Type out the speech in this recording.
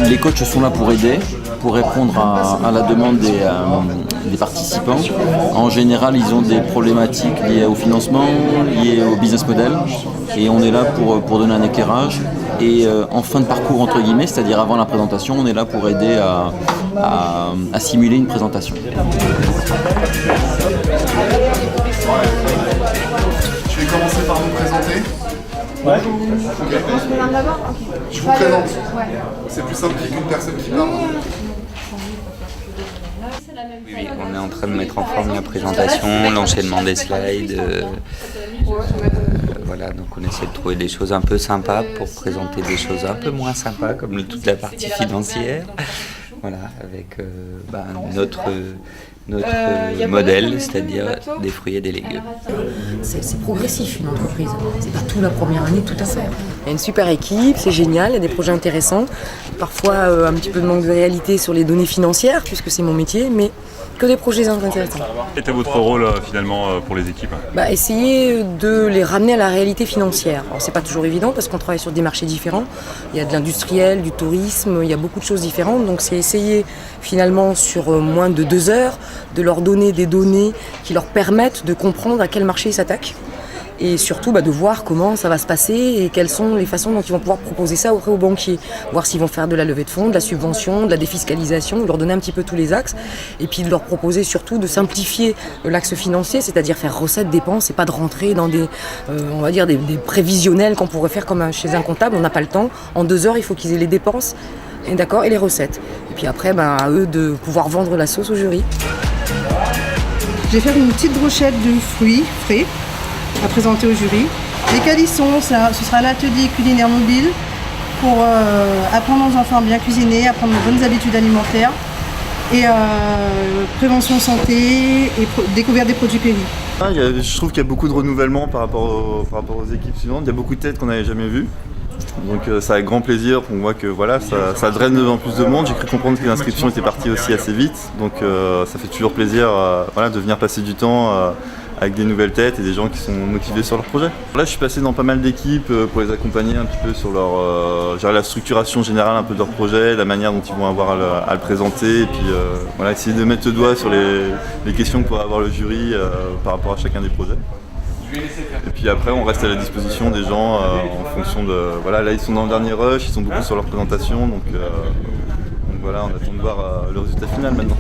Les coachs sont là pour aider, pour répondre à la demande des participants. En général, ils ont des problématiques liées au financement, liées au business model, et on est là pour donner un éclairage. Et en fin de parcours, entre guillemets, c'est-à-dire avant la présentation, on est là pour aider à simuler une présentation. Je vais commencer par vous présenter. Ouais. Okay. Je vous présente. C'est plus simple qu'une personne qui parle. Oui, on est en train de mettre en forme la présentation, l'enchaînement des slides. Voilà, donc on essaie de trouver des choses un peu sympas pour présenter des choses un peu moins sympas, comme toute la partie financière. Voilà, avec notre modèle, c'est-à-dire des fruits et des légumes. C'est progressif une entreprise, c'est pas tout la première année tout à fait. Il y a une super équipe, c'est génial, il y a des projets intéressants, parfois un petit peu de manque de réalité sur les données financières puisque c'est mon métier, mais que des projets intéressants. Quel était votre rôle finalement pour les équipes ? Essayer de les ramener à la réalité financière. Alors c'est pas toujours évident parce qu'on travaille sur des marchés différents, il y a de l'industriel, du tourisme, il y a beaucoup de choses différentes, donc c'est essayer finalement sur moins de 2 heures de leur donner des données qui leur permettent de comprendre à quel marché ils s'attaquent et surtout de voir comment ça va se passer et quelles sont les façons dont ils vont pouvoir proposer ça aux banquiers, voir s'ils vont faire de la levée de fonds, de la subvention, de la défiscalisation, leur donner un petit peu tous les axes et puis de leur proposer surtout de simplifier l'axe financier, c'est-à-dire faire recettes, dépenses et pas de rentrer dans des prévisionnels qu'on pourrait faire comme chez un comptable, on n'a pas le temps. En 2 heures, il faut qu'ils aient les dépenses et les recettes. Et puis après, à eux de pouvoir vendre la sauce au jury. Je vais faire une petite brochette de fruits frais à présenter au jury. Les calissons, ce sera l'atelier culinaire mobile pour apprendre aux enfants à bien cuisiner, apprendre de bonnes habitudes alimentaires et prévention santé et découverte des produits péris. Je trouve qu'il y a beaucoup de renouvellement par rapport aux équipes suivantes. Il y a beaucoup de têtes qu'on n'avait jamais vues. Donc c'est avec grand plaisir qu'on voit que ça draine de plus en plus de monde. J'ai cru comprendre que les inscriptions étaient parties aussi assez vite. Donc ça fait toujours plaisir de venir passer du temps avec des nouvelles têtes et des gens qui sont motivés sur leur projet. Là je suis passé dans pas mal d'équipes pour les accompagner un petit peu sur la structuration générale un peu de leur projet, la manière dont ils vont avoir à le présenter et puis essayer de mettre le doigt sur les questions que pourra avoir le jury par rapport à chacun des projets. Et puis après on reste à la disposition des gens en fonction de... là ils sont dans le dernier rush, ils sont beaucoup sur leur présentation donc on attend de voir le résultat final maintenant.